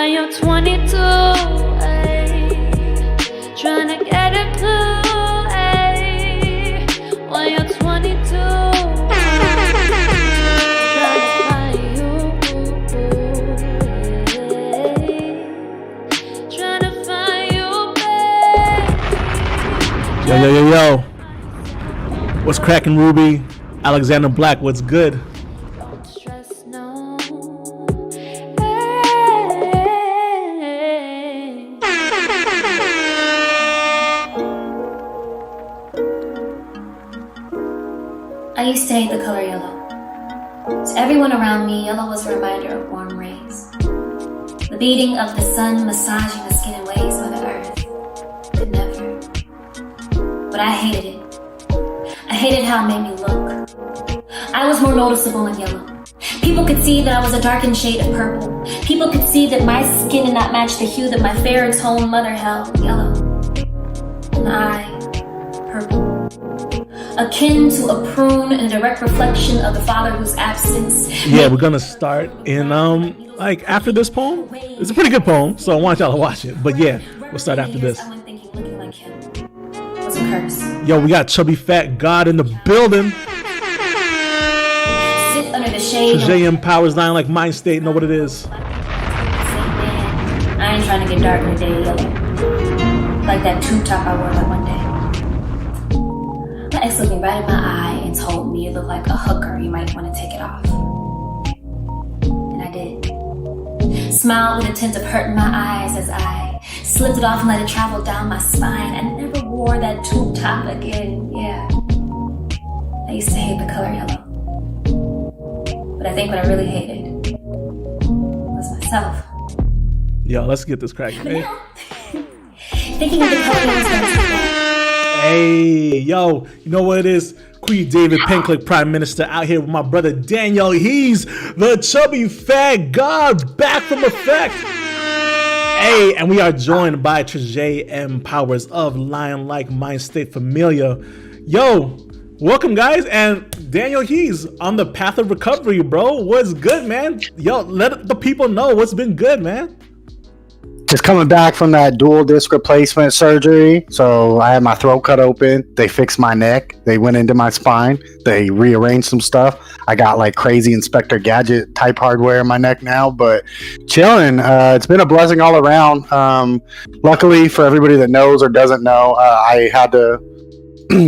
When you're 22, ayy, trying to get a clue, ayy. When you're 22, trying to find you, ayy. Trying to find you, babe. Yo. What's cracking, Ruby? Alexander Black, what's good? Don't stress, no. I used to hate the color yellow. To everyone around me, yellow was a reminder of warm rays. The beating of the sun massaging the skin in ways Mother Earth could never. But I hated it. I hated how it made me look. I was more noticeable in yellow. People could see that I was a darkened shade of purple. People could see that my skin did not match the hue that my fair and toned mother held, yellow. And I, purple. Akin to a prune and a direct reflection of the father whose absence. Yeah, we're gonna start in like after this poem. It's a pretty good poem, so I want y'all to watch it. But yeah, we'll start after this. I went thinking looking like him was a curse. Yo, we got Chubby Fat God in the building. Sit under the shade. Treesje M Powers, Lying Like Mind State, know what it is. I ain't trying to get dark in the day yellow. Like that tube top I wore that one day. My ex looked me right in my eye and told me it looked like a hooker, you might want to take it off. And I did. Smiled with a tint of hurt in my eyes as I slipped it off and let it travel down my spine. I never wore that tube top again, yeah. I used to hate the color yellow. But I think what I really hated was myself. Yo, let's get this cracking. Hey. Thinking of the color yellow was going to be Hey, yo, you know what it is? Queen David Penclick, Prime Minister, out here with my brother Daniel Hees, the Chubby Fat God, back from effect. Hey, and we are joined by Treesje M Powers of Lion Like Mind State Familia. Yo, welcome guys, and Daniel Hees on the path of recovery, bro. What's good, man? Yo, let the people know what's been good, man. Just coming back from that dual disc replacement surgery. So I had my throat cut open. They fixed my neck. They went into my spine. They rearranged some stuff. I got like crazy Inspector Gadget type hardware in my neck now, but chilling. It's been a blessing all around. Luckily for everybody that knows or doesn't know, I had to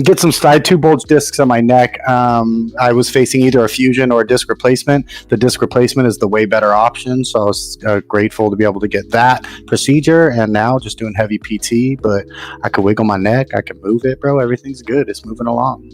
get I had 2 bulge discs on my neck. I was facing either a fusion or a disc replacement. The disc replacement is the way better option, so I was grateful to be able to get that procedure, and now just doing heavy PT, but I could wiggle my neck, I can move it, bro. Everything's good. It's moving along.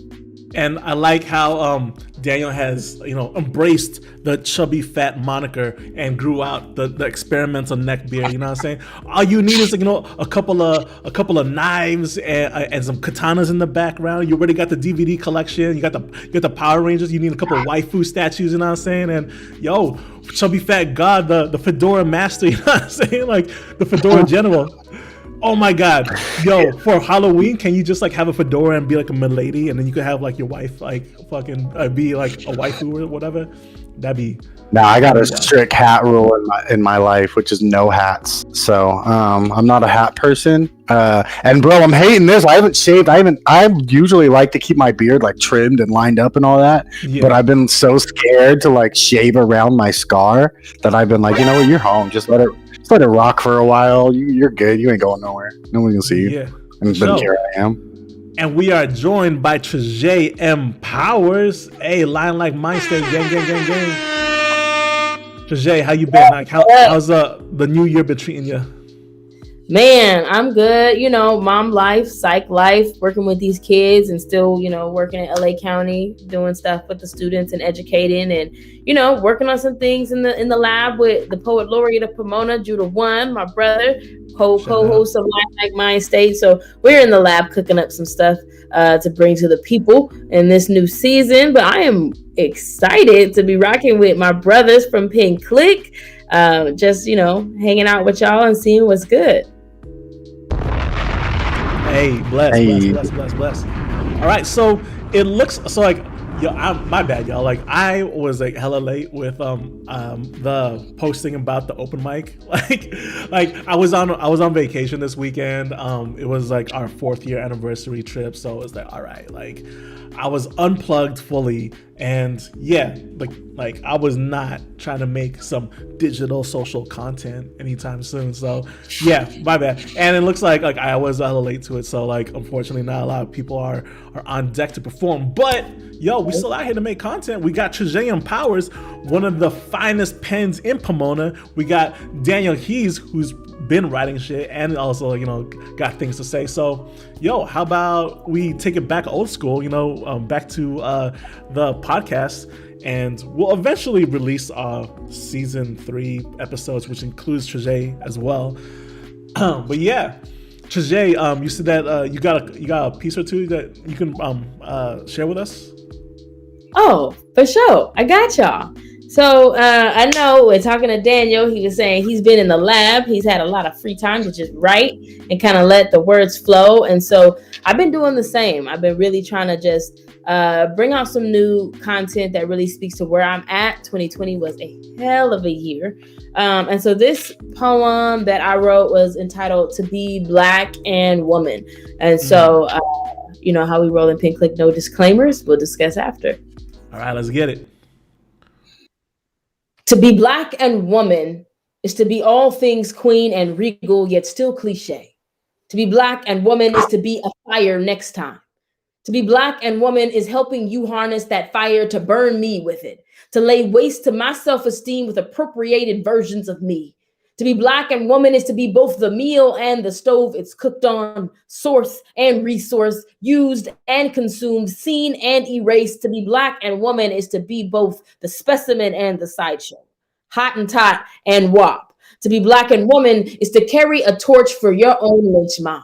And I like how Daniel has, embraced the Chubby Fat moniker and grew out the experimental neck beard. You know what I'm saying? All you need is a couple of knives and some katanas in the background. You already got the DVD collection. You got the Power Rangers. You need a couple of waifu statues. You know what I'm saying? And yo, Chubby Fat God, the fedora master. You know what I'm saying? Like the fedora general. Oh my God, yo! For Halloween, can you just like have a fedora and be like a milady, and then you could have like your wife like fucking be like a waifu or whatever? That'd be. Now I got a strict hat rule in my life, which is no hats. So I'm not a hat person. And bro, I'm hating this. I haven't shaved. I usually like to keep my beard like trimmed and lined up and all that. Yeah. But I've been so scared to like shave around my scar that I've been like, you know what, you're home. Just let it rock for a while. You're good. You ain't going nowhere. No one will see you. Yeah. And then here I am. And we are joined by Treesje M Powers. Hey, Lion Like Mind State, gang. Treesje, how you been? Like, how's the new year been treating you? Man, I'm good. Mom life, psych life, working with these kids and still, working in LA County, doing stuff with the students and educating and, working on some things in the lab with the poet laureate of Pomona, Judah One, my brother, co-host of Life Like Mind State. So we're in the lab cooking up some stuff to bring to the people in this new season. But I am excited to be rocking with my brothers from Clique. Just, hanging out with y'all and seeing what's good. Hey, bless. All right, so it looks like My bad, y'all. Like I was like hella late with the posting about the open mic. Like I was on vacation this weekend. It was like our 4th year anniversary trip, so it was like, all right, like I was unplugged fully, and yeah, like I was not trying to make some digital social content anytime soon. So yeah, my bad. And it looks like I was hella late to it, so like unfortunately not a lot of people are on deck to perform. But yo, we still out here to make content. We got Treesje M Powers, one of the finest pens in Pomona. We got Daniel Hees, who's been writing shit and also, you know, got things to say. So, yo, how about we take it back old school, you know, back to the podcast, and we'll eventually release season 3 episodes, which includes Treesje as well. But yeah, Treesje, you said that you got a piece or two that you can share with us. Oh, for sure. I got y'all. So I know we're talking to Daniel. He was saying he's been in the lab. He's had a lot of free time to just write and kind of let the words flow. And so I've been doing the same. I've been really trying to just bring out some new content that really speaks to where I'm at. 2020 was a hell of a year. And so this poem that I wrote was entitled To Be Black and Woman. And so, you know how we roll in Pink Click, no disclaimers. We'll discuss after. All right, let's get it. To be black and woman is to be all things queen and regal, yet still cliche. To be black and woman is to be a fire next time. To be black and woman is helping you harness that fire to burn me with it, to lay waste to my self-esteem with appropriated versions of me. To be black and woman is to be both the meal and the stove it's cooked on, source and resource, used and consumed, seen and erased. To be black and woman is to be both the specimen and the sideshow, hot and tot and wop. To be black and woman is to carry a torch for your own lynch mob.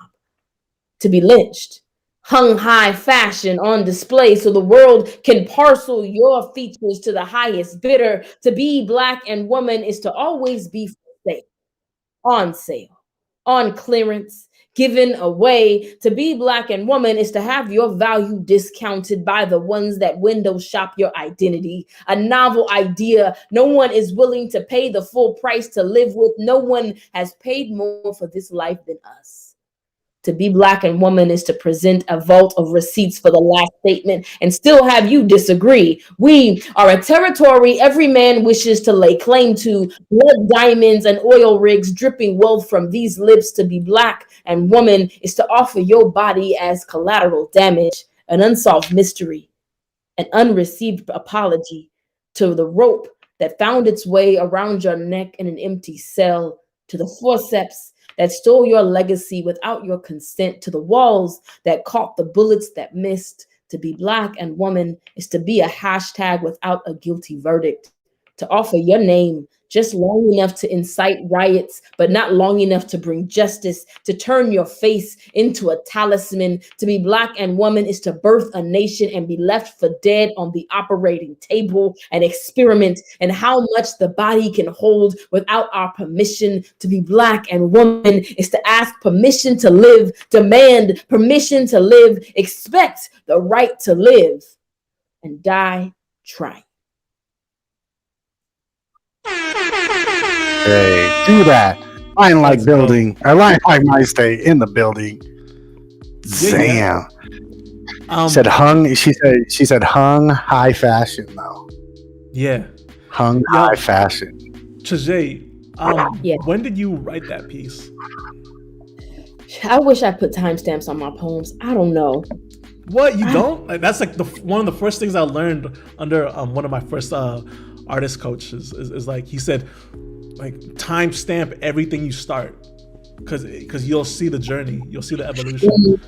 To be lynched, hung high fashion on display so the world can parcel your features to the highest bidder. To be black and woman is to always be on sale, on clearance, given away. To be black and woman is to have your value discounted by the ones that window shop your identity. A novel idea no one is willing to pay the full price to live with. No one has paid more for this life than us. To be black and woman is to present a vault of receipts for the last statement and still have you disagree. We are a territory every man wishes to lay claim to. Blood diamonds and oil rigs dripping wealth from these lips. To be black and woman is to offer your body as collateral damage, an unsolved mystery, an unreceived apology to the rope that found its way around your neck in an empty cell, to the forceps that stole your legacy without your consent, to the walls that caught the bullets that missed. To be black and woman is to be a hashtag without a guilty verdict, to offer your name just long enough to incite riots, but not long enough to bring justice, to turn your face into a talisman. To be black and woman is to birth a nation and be left for dead on the operating table, and experiment in how much the body can hold without our permission. To be black and woman is to ask permission to live, demand permission to live, expect the right to live, and die trying. Hey, do that. Line like building. Or line like my stay in the building. Yeah. Damn. She said hung high fashion though. Yeah. Hung high fashion. Treesje, Yeah. When did you write that piece? I wish I put timestamps on my poems. I don't know. What, you don't? Like, that's like one of the first things I learned under one of my first artist coaches is like, he said, like, timestamp everything you start, because you'll see the journey, you'll see the evolution.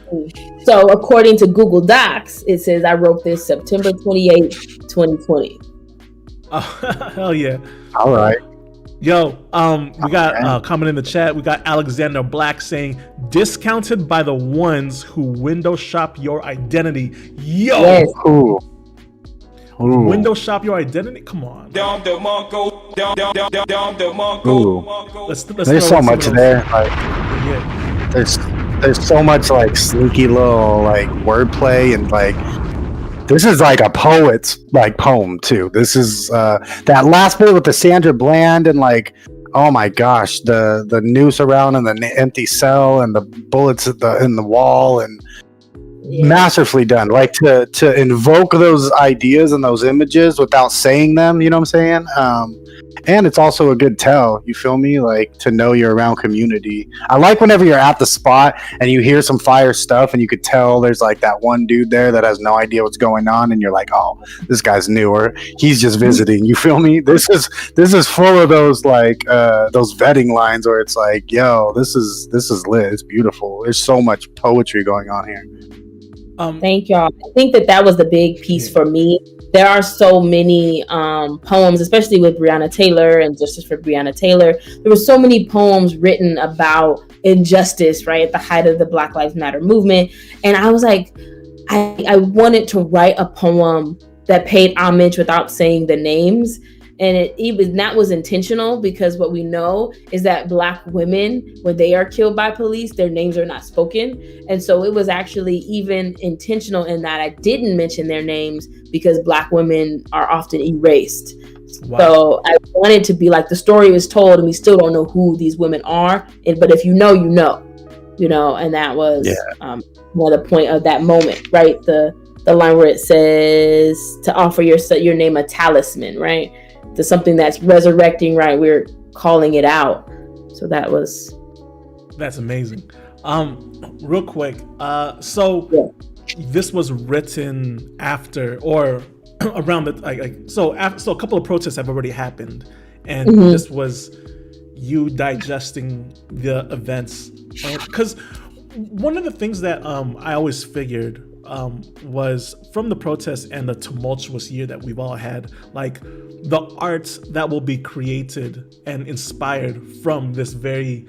So according to Google Docs, it says I wrote this September 28, 2020. Oh, hell yeah. All right. Yo, we got a comment in the chat. We got Alexander Black saying, discounted by the ones who window shop your identity. Yo, Yes. Ooh. window shop your identity? Come on. Ooh. Let's There's throw so in much some of those. there. Like Yeah. there's so much like sneaky little like wordplay and like This is like a poet's like poem too. This is that last bit with the Sandra Bland and like, oh my gosh, the noose around and the empty cell and the bullets in the wall, and masterfully done. Like to invoke those ideas and those images without saying them. You know what I'm saying? And it's also a good tell, you feel me? Like to know you're around community. I like whenever you're at the spot and you hear some fire stuff and you could tell there's like that one dude there that has no idea what's going on, and you're like, oh, this guy's new, or he's just visiting. You feel me? This is full of those like those vetting lines where it's like, yo, this is lit. It's beautiful. There's so much poetry going on here. Thank y'all. I think that was the big piece for me. There are so many poems, especially with Breonna Taylor and Justice for Breonna Taylor. There were so many poems written about injustice, right, at the height of the Black Lives Matter movement. And I was like, I wanted to write a poem that paid homage without saying the names. And that was intentional, because what we know is that Black women, when they are killed by police, their names are not spoken. And so it was actually even intentional in that I didn't mention their names, because Black women are often erased. Wow. So I wanted to be like, the story is told and we still don't know who these women are. But if you know, you know, and that was one of the point of that moment, right? The line where it says to offer your name a talisman, right? To something that's resurrecting, right? We're calling it out. So that's amazing. Real quick, this was written after or around the so a couple of protests have already happened, and this was you digesting the events, because one of the things that I always figured was from the protests and the tumultuous year that we've all had, like the art that will be created and inspired from this very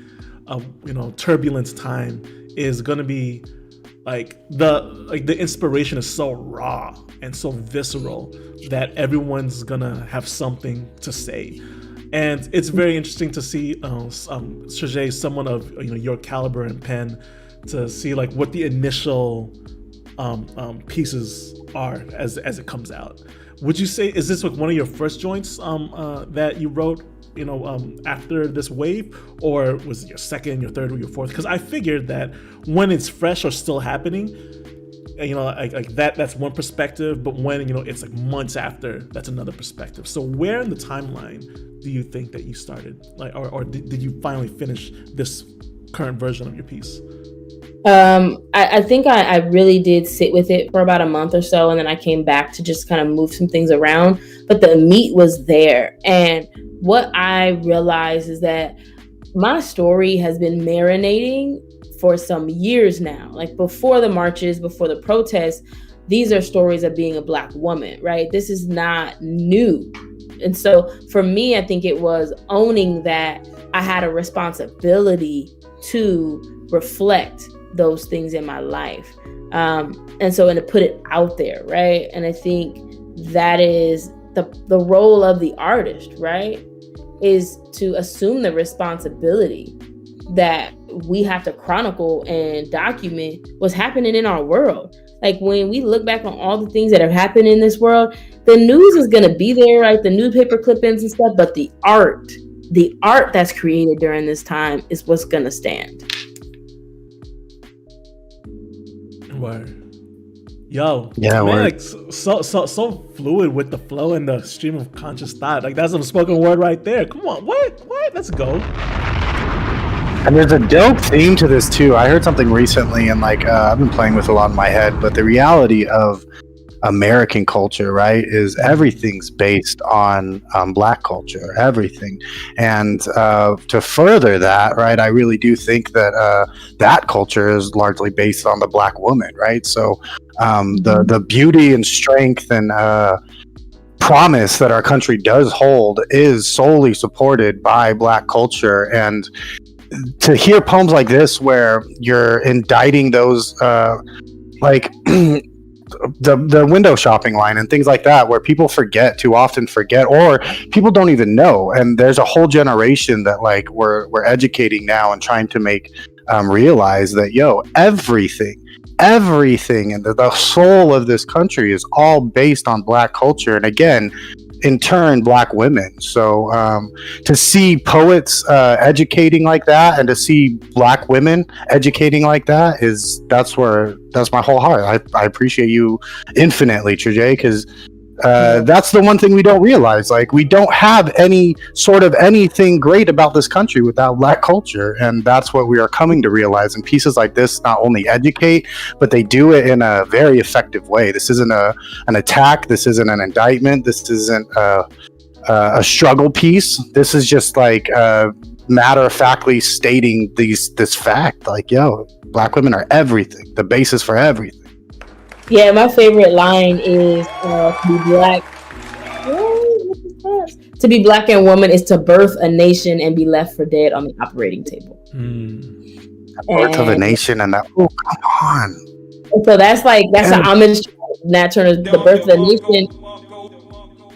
turbulent time is going to be the inspiration is so raw and so visceral that everyone's gonna have something to say. And it's very interesting to see Treesje, someone of your caliber and pen, to see like what the initial pieces are as it comes out. Would you say, is this like one of your first joints that you wrote after this wave, or was it your second, your third, or your fourth? Because I figured that when it's fresh or still happening, like that's one perspective, but when it's like months after, that's another perspective. So where in the timeline do you think that you started, like, or did you finally finish this current version of your piece? I think I really did sit with it for about a month or so, and then I came back to just kind of move some things around, but the meat was there. And what I realized is that my story has been marinating for some years now. Like before the marches, before the protests, these are stories of being a Black woman, right? This is not new. And so for me, I think it was owning that I had a responsibility to reflect those things in my life. And to put it out there, right? And I think that is the role of the artist, right? Is to assume the responsibility that we have to chronicle and document what's happening in our world. Like when we look back on all the things that have happened in this world, the news is going to be there, right? The newspaper clippings and stuff, but the art that's created during this time is what's going to stand. Word. Yo, yeah, man, like so fluid with the flow and the stream of conscious thought. Like that's some spoken word right there. Come on, what? Let's go. And there's a dope theme to this too. I heard something recently, and I've been playing with a lot in my head. But the reality of American culture, right, is everything's based on Black culture, everything. And to further that, right, I really do think that that culture is largely based on the Black woman, right? So the beauty and strength and promise that our country does hold is solely supported by Black culture. And to hear poems like this where you're indicting those the window shopping line and things like that, where people too often forget, or people don't even know. And there's a whole generation that we're educating now and trying to make realize that everything everything, and the soul of this country is all based on Black culture, and again, in turn, Black women. So to see poets educating like that, and to see Black women educating like that, that's my whole heart. I appreciate you infinitely, Treesje, because that's the one thing we don't realize. Like, we don't have any sort of anything great about this country without Black culture, and that's what we are coming to realize. And pieces like this not only educate, but they do it in a very effective way. This isn't an attack. This isn't an indictment. This isn't a struggle piece. This is just like matter of factly stating this fact. Like, yo, Black women are everything, the basis for everything. Yeah, my favorite line is to be black. To be Black and woman is to birth a nation and be left for dead on the operating table. Birth of a nation, and that. Oh, come on. So that's an homage to Nat Turner's The Birth of a Nation.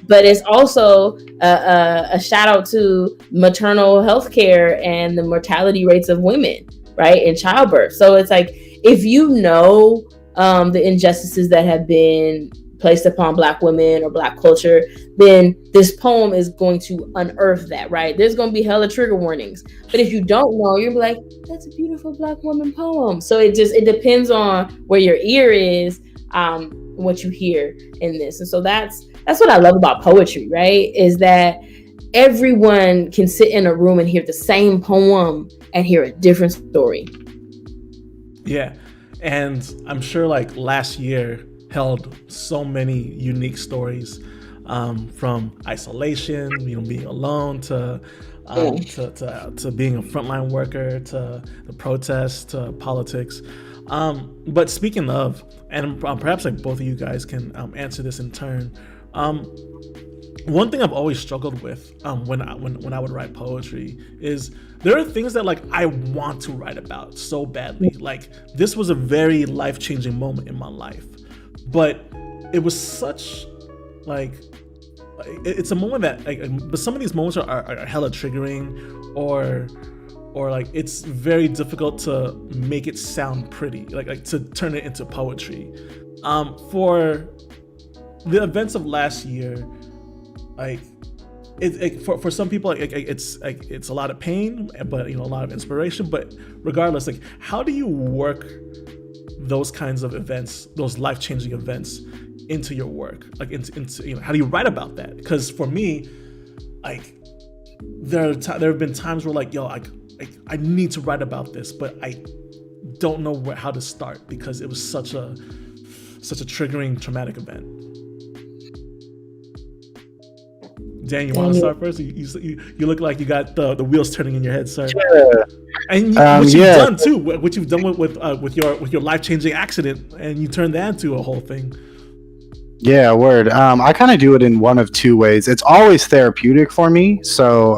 But it's also a shout out to maternal health care and the mortality rates of women, right, in childbirth. So it's like, if you know the injustices that have been placed upon Black women or Black culture, then this poem is going to unearth that, right? There's going to be hella trigger warnings. But if you don't know, you're like, that's a beautiful Black woman poem. So it depends on where your ear is, what you hear in this. And so that's what I love about poetry, right? Is that everyone can sit in a room and hear the same poem and hear a different story. Yeah. And I'm sure like last year held so many unique stories, from isolation, being alone, to being a frontline worker, to the protests, to politics. But speaking of, and perhaps like both of you guys can answer this in turn. One thing I've always struggled with when I would write poetry is there are things that like I want to write about so badly. Like, this was a very life-changing moment in my life, but it was such like it's a moment that but some of these moments are hella triggering, or like it's very difficult to make it sound pretty, like to turn it into poetry. For the events of last year, like for some people, it's a lot of pain, but a lot of inspiration. But regardless, like, how do you work those kinds of events, those life-changing events, into your work? Like, into how do you write about that? Because for me, like, there have been times where like, yo, I need to write about this, but I don't know how to start because it was such a triggering, traumatic event. Dan, you want to start first? You look like you got the wheels turning in your head, sir. Yeah. And what you've done too, what you've done with your life-changing accident, and you turned that into a whole thing. Yeah, word. I kind of do it in one of two ways. It's always therapeutic for me. So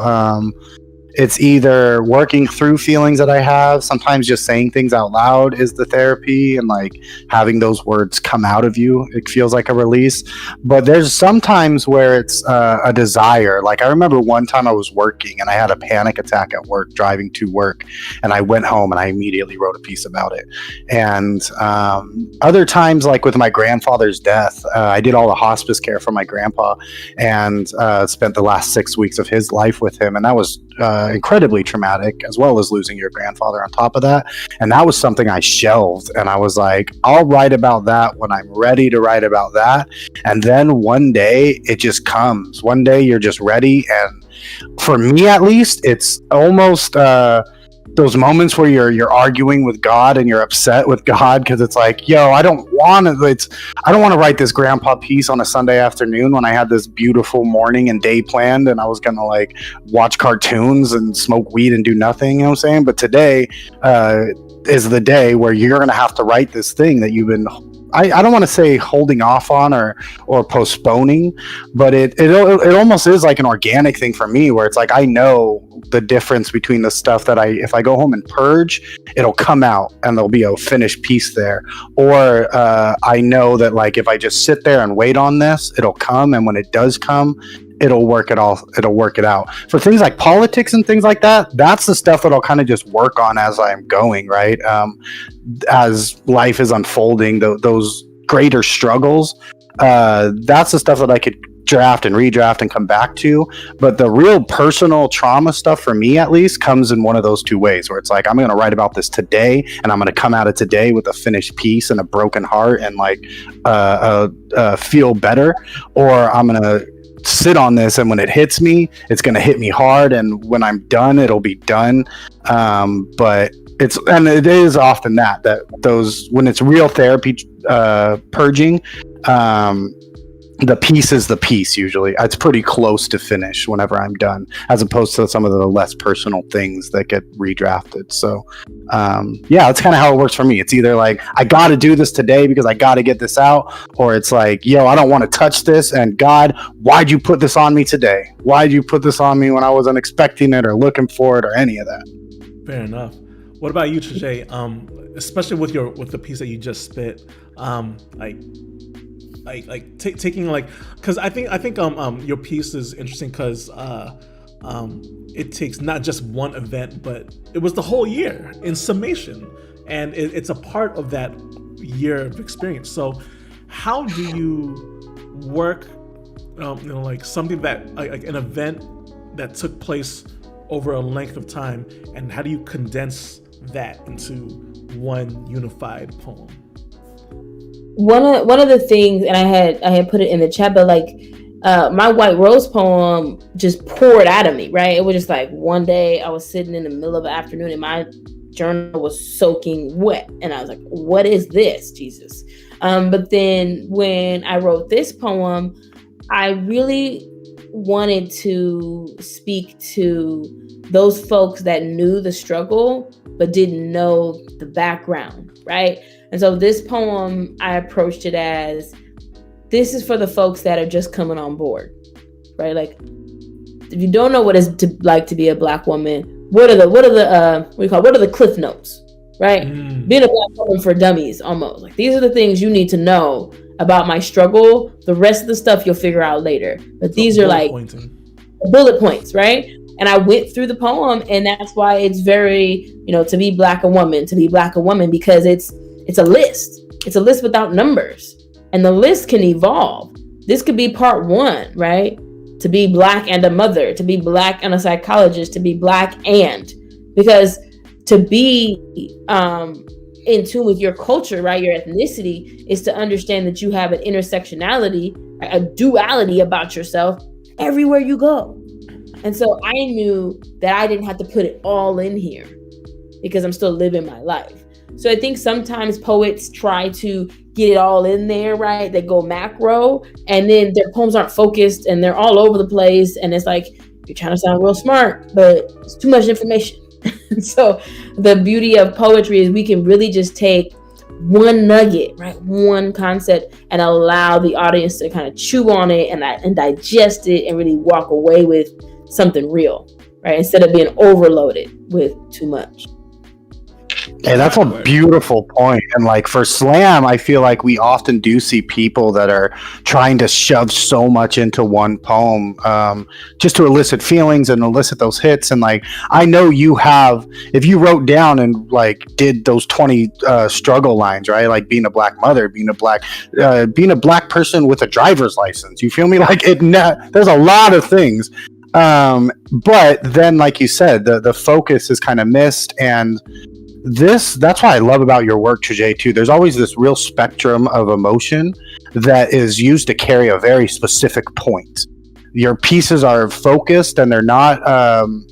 it's either working through feelings that I have. Sometimes just saying things out loud is the therapy, and like having those words come out of you, it feels like a release. But there's sometimes where it's a desire. Like, I remember one time I was working and I had a panic attack at work, driving to work, and I went home and I immediately wrote a piece about it. And other times, like with my grandfather's death, I did all the hospice care for my grandpa, and spent the last 6 weeks of his life with him, and that was incredibly traumatic, as well as losing your grandfather on top of that. And that was something I shelved, and I was like, I'll write about that when I'm ready to write about that. And then one day it just comes. One day you're just ready. And for me, at least, it's almost those moments where you're arguing with God and you're upset with God because it's like, yo, I don't want to write this grandpa piece on a Sunday afternoon when I had this beautiful morning and day planned, and I was gonna like watch cartoons and smoke weed and do nothing, you know what I'm saying? But today is the day where you're gonna have to write this thing that you've been, I don't want to say holding off on or postponing, but it almost is like an organic thing for me, where it's like I know the difference between the stuff that if I go home and purge, it'll come out and there'll be a finished piece there, or I know that like if I just sit there and wait on this, it'll come, and when it does come, it'll work it out. For things like politics and things like that, that's the stuff that I'll kind of just work on as I'm going, right? As life is unfolding, those greater struggles, that's the stuff that I could draft and redraft and come back to. But the real personal trauma stuff, for me at least, comes in one of those two ways, where it's like, I'm going to write about this today, and I'm going to come out of today with a finished piece and a broken heart and like feel better, or I'm going to sit on this, and when it hits me, it's going to hit me hard, and when I'm done, it'll be done. But it is often that those, when it's real therapy, purging, the piece is the piece. Usually it's pretty close to finish whenever I'm done, as opposed to some of the less personal things that get redrafted. So that's kind of how it works for me. It's either like, I got to do this today because I got to get this out, or it's like, yo, I don't want to touch this, and God, why'd you put this on me today? Why'd you put this on me when I wasn't expecting it or looking for it or any of that? Fair enough. What about you, Treesje? Especially with the piece that you just spit, taking like, because I think your piece is interesting because it takes not just one event, but it was the whole year in summation, and it's a part of that year of experience. So how do you work, like something that like an event that took place over a length of time, and how do you condense that into one unified poem? One of the things, and I had put it in the chat, but like my White Rose poem just poured out of me, right? It was just like, one day I was sitting in the middle of the afternoon and my journal was soaking wet, and I was like, what is this, Jesus? But then when I wrote this poem, I really wanted to speak to those folks that knew the struggle but didn't know the background, right? And so this poem, I approached it as, this is for the folks that are just coming on board, right? Like, if you don't know what it's like to be a Black woman, what are the cliff notes, right? Being a Black woman for dummies, almost. Like, these are the things you need to know about my struggle. The rest of the stuff you'll figure out later. But these are like bullet points, right? And I went through the poem, and that's why it's very, to be Black a woman, because it's a list. It's a list without numbers. And the list can evolve. This could be part 1, right? To be Black and a mother, to be Black and a psychologist, to be Black and. Because to be in tune with your culture, right, your ethnicity, is to understand that you have an intersectionality, a duality about yourself everywhere you go. And so I knew that I didn't have to put it all in here because I'm still living my life. So I think sometimes poets try to get it all in there, right? They go macro, and then their poems aren't focused and they're all over the place. And it's like, you're trying to sound real smart, but it's too much information. So the beauty of poetry is we can really just take one nugget, right? One concept, and allow the audience to kind of chew on it and digest it and really walk away with something real, right? Instead of being overloaded with too much. Hey, that's a beautiful point. And like for slam, I feel like we often do see people that are trying to shove so much into one poem, just to elicit feelings and elicit those hits. And like, I know you have, if you wrote down and like did those 20 struggle lines, right? Like being a Black mother, being a Black person with a driver's license, you feel me? Like there's a lot of things. But then, like you said, the focus is kind of missed, and that's what I love about your work, Treesje, too. There's always this real spectrum of emotion that is used to carry a very specific point. Your pieces are focused, and they're not.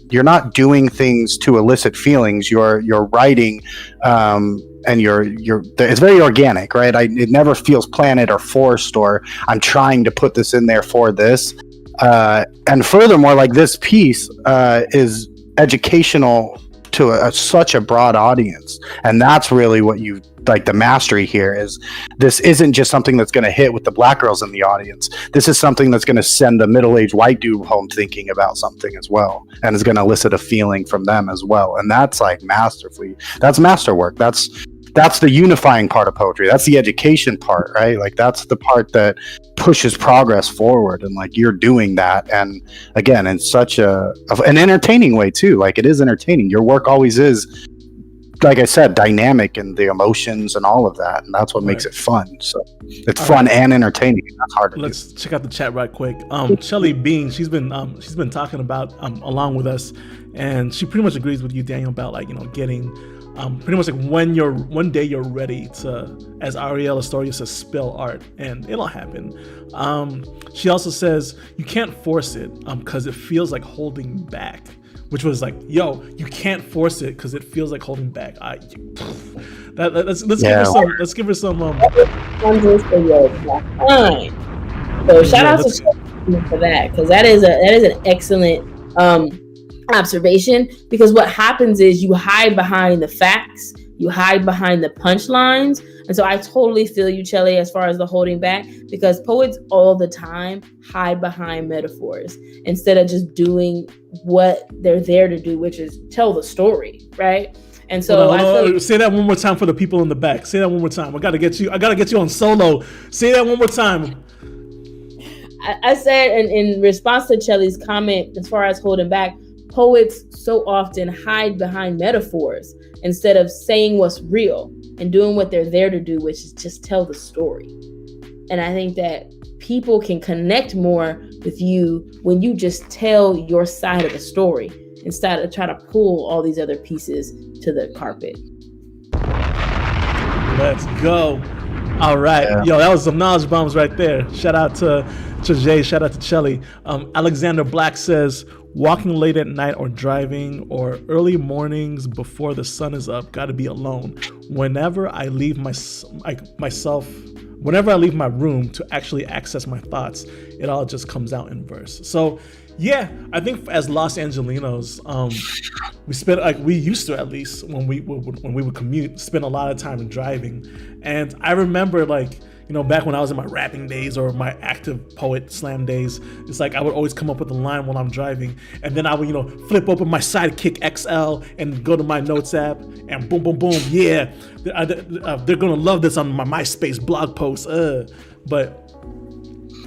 You're not doing things to elicit feelings. You're writing, and it's very organic, right? It never feels planned or forced, or I'm trying to put this in there for this. And furthermore, like this piece is educational to such a broad audience, and that's really what you like. The mastery here is this isn't just something that's going to hit with the Black girls in the audience. This is something that's going to send a middle-aged white dude home thinking about something as well, and is going to elicit a feeling from them as well. And that's like masterfully. That's masterwork. That's that's the unifying part of poetry. That's the education part, right? Like that's the part that pushes progress forward, and like you're doing that, and again in such an entertaining way too. Like it is entertaining. Your work always is, like I said, dynamic and the emotions and all of that, and that's what makes it fun. So it's fun and entertaining. That's hard to Let's check out the chat right quick. Shelly Bean, she's been talking about along with us, and she pretty much agrees with you, Daniel, about like getting pretty much like one day you're ready to, as Ariel Astoria says, spill art, and it'll happen. She also says you can't force it because it feels like holding back. Which was like, yo, you can't force it because it feels like holding back. Let's give her some. So shout out to Shelly for that, because that is an excellent observation. Because what happens is you hide behind the facts, you hide behind the punchlines, and so I totally feel you, Chelly, as far as the holding back, because poets all the time hide behind metaphors instead of just doing what they're there to do, which is tell the story, right? And so say that one more time for the people in the back. Say that one more time. I gotta get you on solo. Say that one more time. I said in response to Chelly's comment, as far as holding back, poets so often hide behind metaphors instead of saying what's real and doing what they're there to do, which is just tell the story. And I think that people can connect more with you when you just tell your side of the story instead of try to pull all these other pieces to the carpet. Let's go. All right. Yeah. Yo, that was some knowledge bombs right there. Shout out to Jay. Shout out to Chelly. Alexander Black says, walking late at night or driving or early mornings before the sun is up, gotta be alone. Whenever I leave my room to actually access my thoughts, it all just comes out in verse. So yeah, I think as Los Angelinos, we used to, at least when we would commute, spend a lot of time driving. And I remember back when I was in my rapping days or my active poet slam days, it's like I would always come up with a line while I'm driving, and then I would, flip open my Sidekick XL and go to my notes app, and boom, boom, boom, yeah, they're gonna love this on my MySpace blog post. But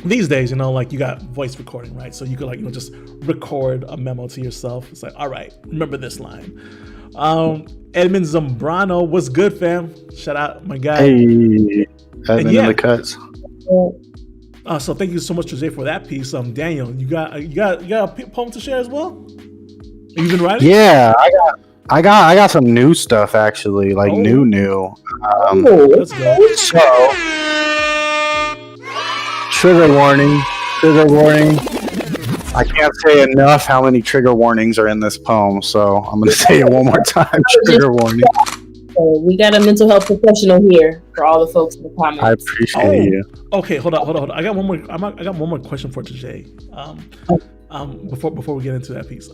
these days, you got voice recording, right? So you could just record a memo to yourself. It's like, all right, remember this line. Edmund Zambrano, what's good, fam? Shout out, my guy. Hey. In the cuts. So thank you so much, Treesje, for that piece. Daniel, you got a poem to share as well? You've been writing? Yeah, I got some new stuff actually, new. Let's go. So, trigger warning. I can't say enough how many trigger warnings are in this poem, so I'm going to say it one more time. Trigger warning. So we got a mental health professional here for all the folks in the comments. I appreciate you. Okay, hold on. I got one more question for Treesje. Before we get into that piece,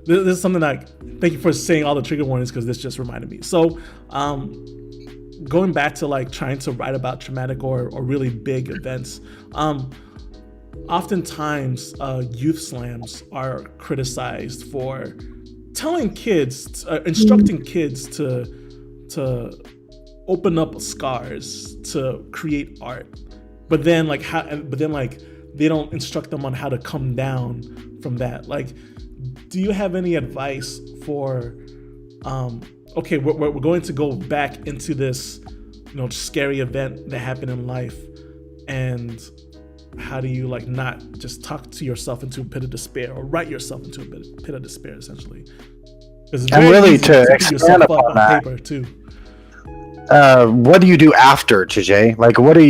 this is something thank you for saying all the trigger warnings, because this just reminded me. So, going back to trying to write about traumatic or really big events, oftentimes youth slams are criticized for telling kids, instructing kids to open up scars to create art, but then they don't instruct them on how to come down from that. Do you have any advice for okay, we're going to go back into this scary event that happened in life, and how do you not just talk to yourself into a pit of despair, or write yourself into a pit of despair, essentially? And really, to expand upon that, paper too. What do you do after, Treesje? What do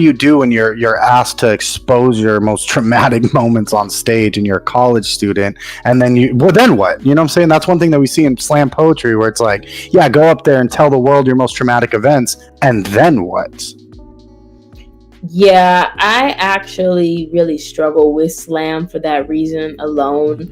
you do when you're asked to expose your most traumatic moments on stage and you're a college student, and then then what? You know what I'm saying? That's one thing that we see in slam poetry, where it's go up there and tell the world your most traumatic events, and then what? Yeah, I actually really struggle with slam for that reason alone.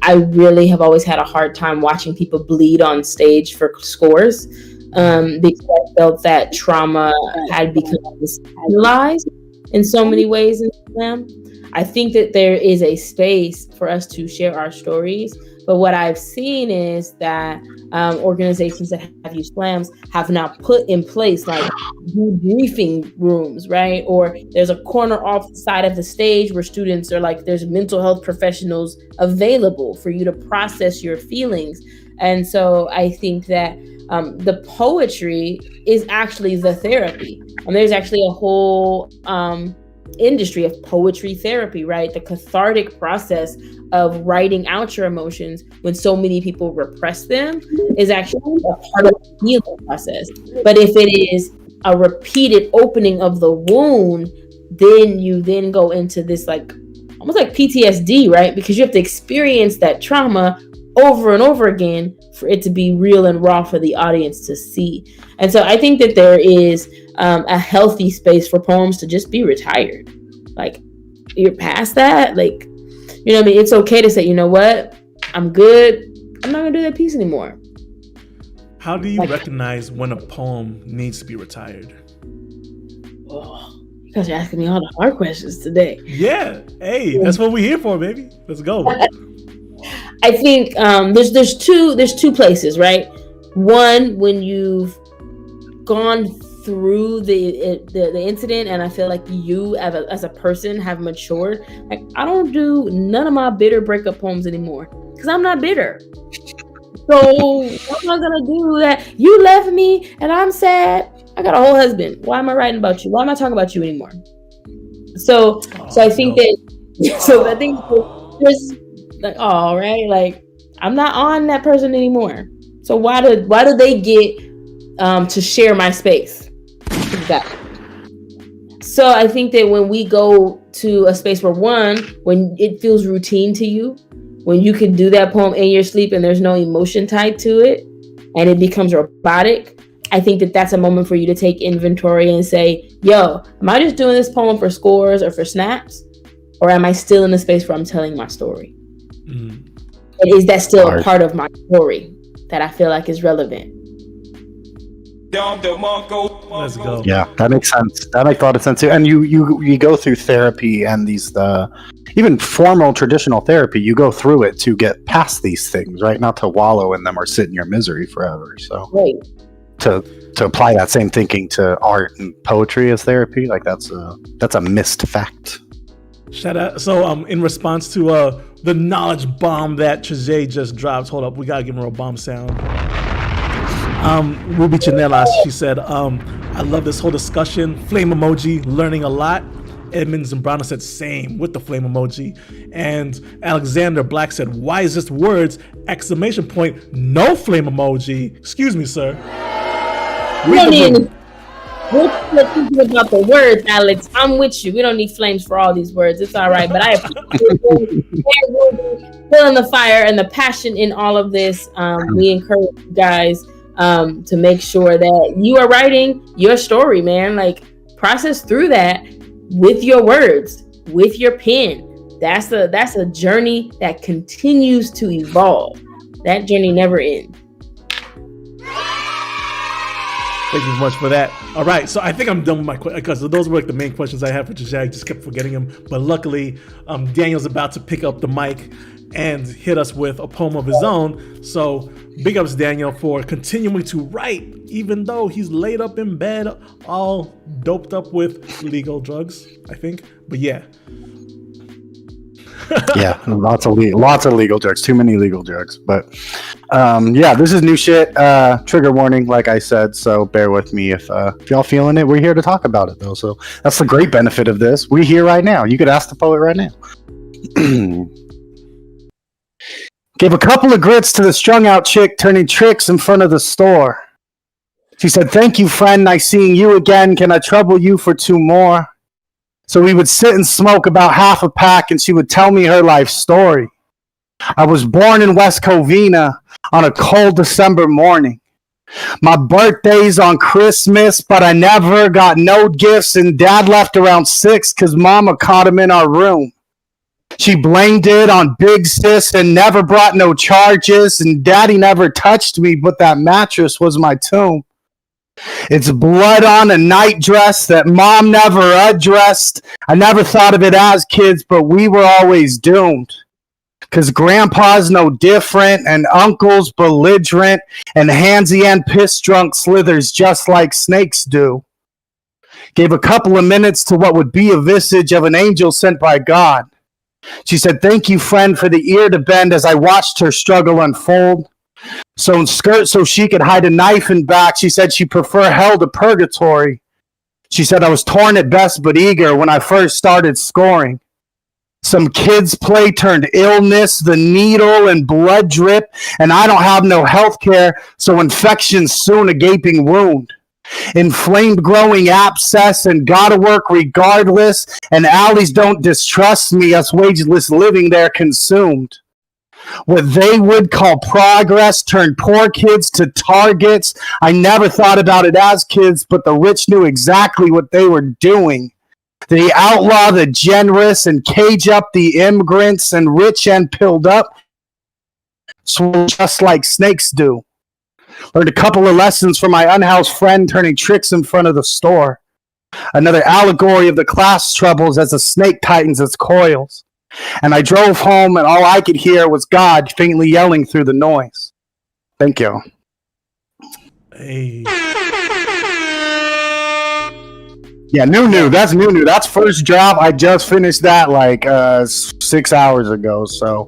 I really have always had a hard time watching people bleed on stage for scores, because I felt that trauma had become internalized. in so many ways in slam. I think that there is a space for us to share our stories. But what I've seen is that organizations that have used slams have now put in place like debriefing rooms, right? Or there's a corner off the side of the stage where students are like, there's mental health professionals available for you to process your feelings. And so I think that the poetry is actually the therapy. And there's actually a whole industry of poetry therapy, right? The cathartic process of writing out your emotions when so many people repress them is actually a part of the healing process. But if it is a repeated opening of the wound, then you then go into this like almost like PTSD, right? Because you have to experience that trauma over and over again for it to be real and raw for the audience to see. And so I think that there is a healthy space for poems to just be retired. Like, you're past that. Like, you know what I mean? It's okay to say, you know what? I'm good. I'm not going to do that piece anymore. How do you recognize when a poem needs to be retired? Oh, you guys are asking me all the hard questions today. Yeah. Hey, that's what we're here for, baby. Let's go. I think there's two places, right? One, when you've gone through the incident, and I feel like you as a person have matured. Like, I don't do none of my bitter breakup poems anymore because I'm not bitter. So what am I gonna do that? You left me and I'm sad. I got a whole husband. Why am I writing about you? Why am I talking about you anymore? So I think that there's like, oh, right, like I'm not on that person anymore. So why do they get to share my space? Exactly. So I think that when we go to a space where when it feels routine to you, when you can do that poem in your sleep and there's no emotion tied to it and it becomes robotic, I think that that's a moment for you to take inventory and say, yo, am I just doing this poem for scores or for snaps? Or am I still in a space where I'm telling my story? And is that still a part of my story that I feel like is relevant? Let's go. Yeah, that makes sense. That makes a lot of sense too. And you go through therapy and these even formal traditional therapy. You go through it to get past these things, right? Not to wallow in them or sit in your misery forever. So right. To apply that same thinking to art and poetry as therapy, like that's a missed fact. Shout out. So in response to the knowledge bomb that Treesje just dropped, hold up, we gotta give her a bomb sound. Ruby Chanelas, she said, I love this whole discussion. Flame emoji, learning a lot. Edmund Zambrano said same with the flame emoji. And Alexander Black said, wisest words, exclamation point, no flame emoji. Excuse me, sir. We're thinking about the words, Alex. I'm with you. We don't need flames for all these words. It's all right. But I appreciate feeling the fire and the passion in all of this. We encourage you guys to make sure that you are writing your story, man. Like, process through that with your words, with your pen. That's a journey that continues to evolve. That journey never ends. Thank you much for that. All right, so I think I'm done with my questions because those were like the main questions I had for Treesje. I just kept forgetting them. But luckily, Daniel's about to pick up the mic and hit us with a poem of his own. So big ups, Daniel, for continuing to write, even though he's laid up in bed, all doped up with legal drugs, I think. But yeah. Yeah, lots of legal drugs, too many legal drugs. But yeah, this is new shit. Trigger warning, like I said, so bear with me if y'all feeling it. We're here to talk about it though, so that's the great benefit of this. We're here right now. You could ask the poet right now. Gave a couple of grits to the strung out chick turning tricks in front of the store. She said, "Thank you, friend. Nice seeing you again. Can I trouble you for 2 more?" So we would sit and smoke about half a pack, and she would tell me her life story. I was born in West Covina on a cold December morning. My birthday's on Christmas, but I never got no gifts, and Dad left around 6 because Mama caught him in our room. She blamed it on Big Sis and never brought no charges, and Daddy never touched me, but that mattress was my tomb. It's blood on a night dress that mom never addressed. I never thought of it as kids, but we were always doomed. Cause grandpa's no different, and uncle's belligerent, and handsy and piss drunk slithers just like snakes do. Gave a couple of minutes to what would be a visage of an angel sent by God. She said, "Thank you, friend, for the ear to bend," as I watched her struggle unfold. Sewn skirt so she could hide a knife in back. She said she preferred hell to purgatory. She said I was torn at best but eager when I first started scoring. Some kids' play turned illness, the needle and blood drip, and I don't have no health care, so infection's soon a gaping wound. Inflamed growing abscess and gotta work regardless, and alleys don't distrust me, us wageless living there consumed. What they would call progress turned poor kids to targets. I never thought about it as kids, but the rich knew exactly what they were doing. They outlaw the generous and cage up the immigrants, and rich and pilled up, so just like snakes do. Learned a couple of lessons from my unhoused friend turning tricks in front of the store. Another allegory of the class troubles as a snake tightens its coils. And I drove home, and all I could hear was God faintly yelling through the noise. Thank you. Hey. Yeah, new. That's new. That's first draft. I just finished that like 6 hours ago. So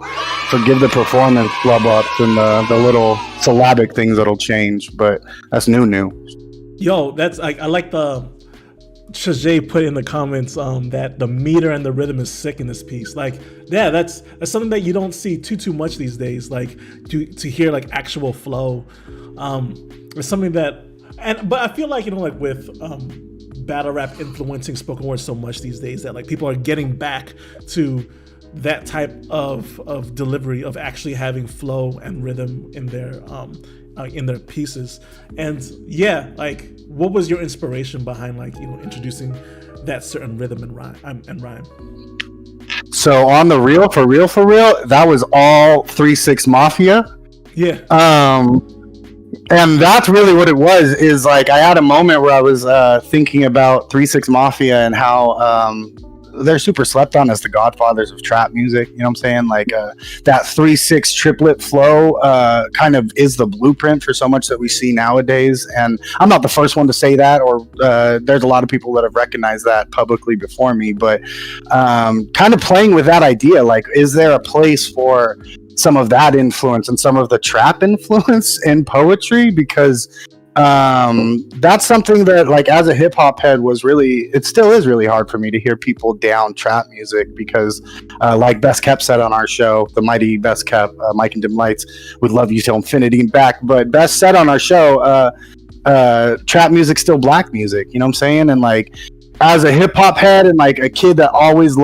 forgive the performance flub ups and the little syllabic things that'll change, but that's new. Yo, that's I like the Treesje put in the comments that the meter and the rhythm is sick in this piece. Like, yeah, that's something that you don't see too much these days. Like to hear like actual flow. It's something that, but I feel like, you know, like with battle rap influencing spoken word so much these days, that like people are getting back to that type of delivery, of actually having flow and rhythm in their pieces. And yeah, like, what was your inspiration behind, like, you know, introducing that certain rhythm and rhyme? So on the real, for real, that was all 3-6 Mafia. Yeah. And that's really what it was, is like I had a moment where I was thinking about 3-6 Mafia and how they're super slept on as the godfathers of trap music. You know what I'm saying? Like that 3-6 triplet flow kind of is the blueprint for so much that we see nowadays. And I'm not the first one to say that, or there's a lot of people that have recognized that publicly before me, but kind of playing with that idea, like, is there a place for some of that influence and some of the trap influence in poetry? Because that's something that, like, as a hip hop head, it still is really hard for me to hear people down trap music, because like Best Kept said on our show, the mighty Best Kept, Mike and Dim Lights, would love you till infinity and back, but Best said on our show, trap music's still black music, you know what I'm saying? And like, as a hip hop head and like a kid that always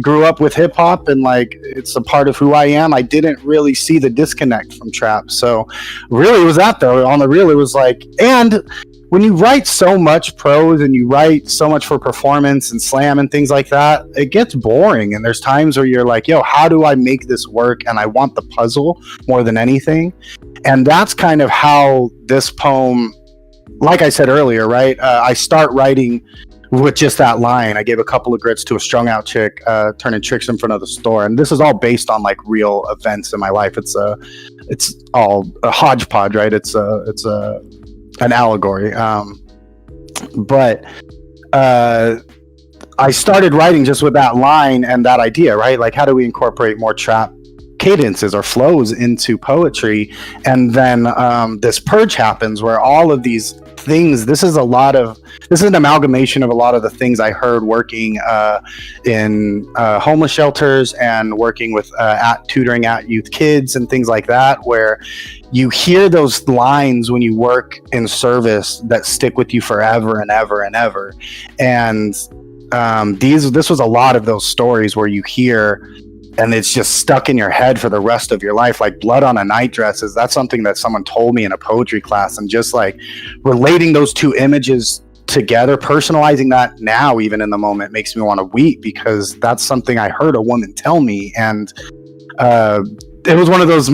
grew up with hip hop, and like it's a part of who I am, I didn't really see the disconnect from trap. So really, it was that, though. On the real, it was like, and when you write so much prose and you write so much for performance and slam and things like that, it gets boring. And there's times where you're like, yo, how do I make this work? And I want the puzzle more than anything. And that's kind of how this poem, like I said earlier, right? I start writing with just that line. I gave a couple of grits to a strung out chick turning tricks in front of the store, and this is all based on like real events in my life. It's all a hodgepodge, right? It's an allegory, but I started writing just with that line and that idea, right? Like, how do we incorporate more trap cadences or flows into poetry? And then this purge happens where all of these things, this is an amalgamation of a lot of the things I heard working in homeless shelters and working with tutoring at youth kids and things like that, where you hear those lines when you work in service that stick with you forever and ever and ever. And this was a lot of those stories where you hear, and it's just stuck in your head for the rest of your life. Like blood on a night dress, that's something that someone told me in a poetry class, and just like relating those two images together, personalizing that now, even in the moment, makes me want to weep, because that's something I heard a woman tell me. And it was one of those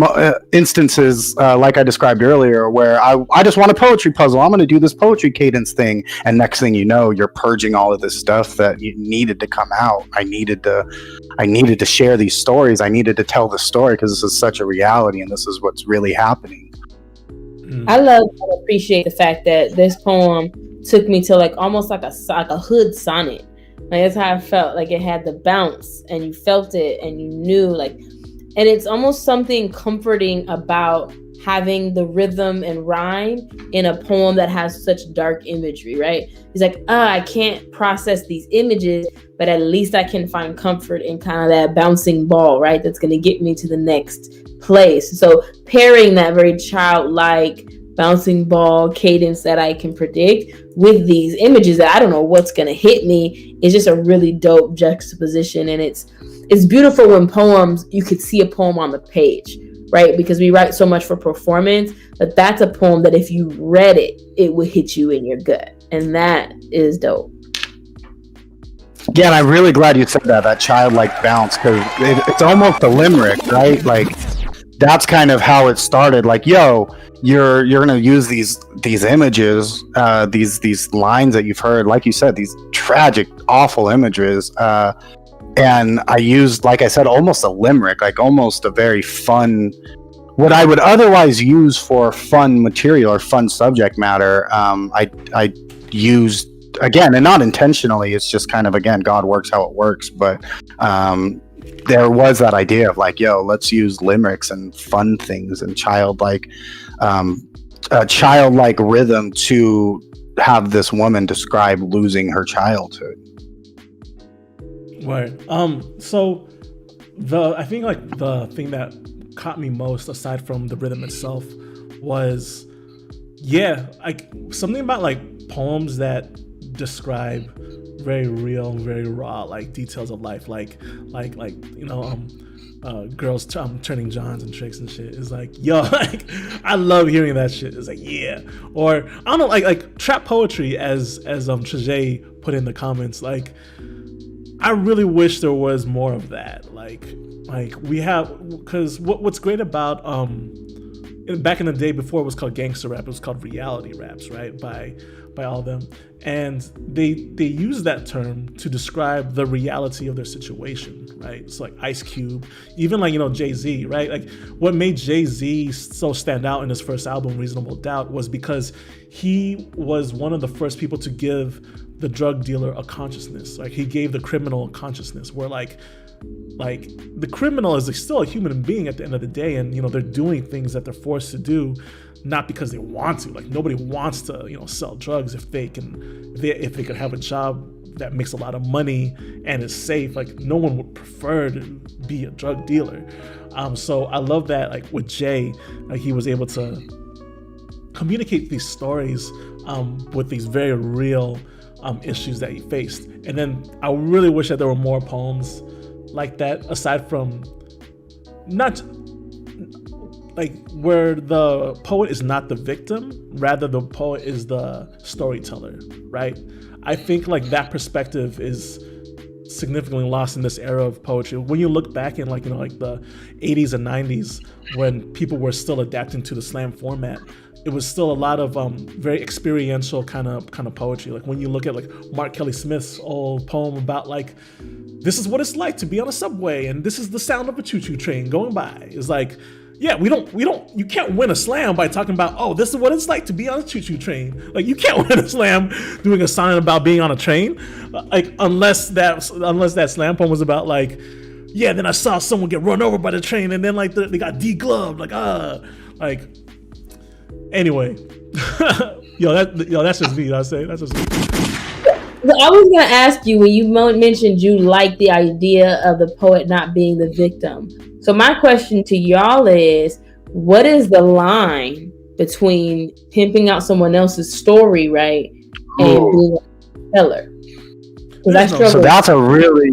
instances, like I described earlier, where I just want a poetry puzzle. I'm going to do this poetry cadence thing, and next thing you know, you're purging all of this stuff that you needed to come out. I needed to share these stories. I needed to tell the story because this is such a reality, and this is what's really happening. I love and appreciate the fact that this poem took me to like almost like a hood sonnet. Like that's how I felt. Like it had the bounce, and you felt it, and you knew like. And it's almost something comforting about having the rhythm and rhyme in a poem that has such dark imagery, right? He's like, I can't process these images, but at least I can find comfort in kind of that bouncing ball, right? That's going to get me to the next place. So pairing that very childlike bouncing ball cadence that I can predict with these images that I don't know what's going to hit me is just a really dope juxtaposition. And it's beautiful when poems, you could see a poem on the page, right? Because we write so much for performance, but that's a poem that if you read it, it would hit you in your gut. And that is dope. Yeah, and I'm really glad you said that childlike bounce, because it's almost a limerick, right? Like, that's kind of how it started. Like, yo, you're gonna use these images, these lines that you've heard, like you said, these tragic, awful images, and I used, like I said, almost a limerick, like almost a very fun, what I would otherwise use for fun material or fun subject matter. I used, again, and not intentionally, it's just kind of, again, God works how it works, but there was that idea of like, yo, let's use limericks and fun things and childlike rhythm to have this woman describe losing her childhood. Right. So I think like the thing that caught me most, aside from the rhythm itself, was like something about like poems that describe very real, very raw, like details of life, like you know, girls turning Johns and tricks and shit. Is like, yo, like I love hearing that shit. It's like, yeah. Or I don't know, like trap poetry, as Treesje put in the comments, like I really wish there was more of that. Like we have, because what's great about back in the day, before it was called gangster rap, it was called reality raps, right? By all of them, and they use that term to describe the reality of their situation, right? It's like Ice Cube, even like, you know, Jay-Z, right? Like what made Jay-Z so stand out in his first album, Reasonable Doubt, was because he was one of the first people to give the drug dealer a consciousness. Like he gave the criminal a consciousness, where like the criminal is still a human being at the end of the day, and you know, they're doing things that they're forced to do, not because they want to. Like nobody wants to, you know, sell drugs if they could have a job that makes a lot of money and is safe. Like no one would prefer to be a drug dealer. So I love that, like with Jay, like he was able to communicate these stories with these very real issues that he faced. And then I really wish that there were more poems like that, aside from not like where the poet is not the victim, rather the poet is the storyteller, right? I think like that perspective is significantly lost in this era of poetry. When you look back in like, you know, like the 80s and 90s, when people were still adapting to the slam format, it was still a lot of very experiential kind of poetry. Like when you look at like Mark Kelly Smith's old poem about like, this is what it's like to be on a subway, and this is the sound of a choo-choo train going by. It's like, yeah, you can't win a slam by talking about, oh, this is what it's like to be on a choo-choo train. Like you can't win a slam doing a sonnet about being on a train, like unless that slam poem was about like, yeah, then I saw someone get run over by the train, and then like they got degloved, like anyway. That's just me. I say that's just me. I was gonna ask you, when you mentioned you like the idea of the poet not being the victim. So my question to y'all is, what is the line between pimping out someone else's story, right, and being a teller? So that's a really,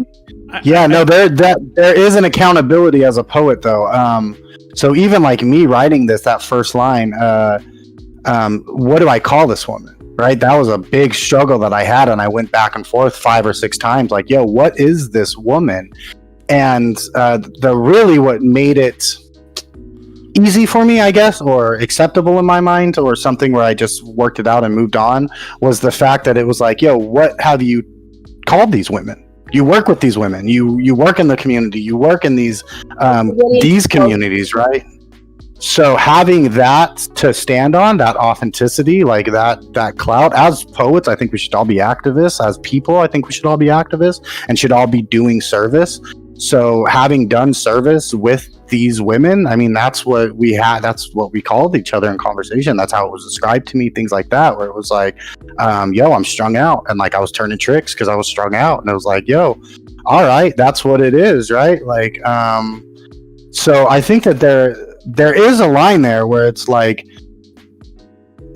there is an accountability as a poet though. So even like me writing that first line, what do I call this woman? Right, that was a big struggle that I had, and I went back and forth 5 or 6 times. Like, yo, what is this woman? And what made it easy for me, I guess, or acceptable in my mind, or something where I just worked it out and moved on, was the fact that it was like, yo, what have you called these women? You work with these women. You work in the community. You work in these communities, right? So having that to stand on, that authenticity, like that clout, as poets, I think we should all be activists. As people, I think we should all be activists and should all be doing service. So having done service with these women, I mean, that's what we had. That's what we called each other in conversation. That's how it was described to me, things like that, where it was like, yo, I'm strung out. And like, I was turning tricks because I was strung out. And it was like, yo, all right, that's what it is, right? Like, so I think that there is a line there where it's like,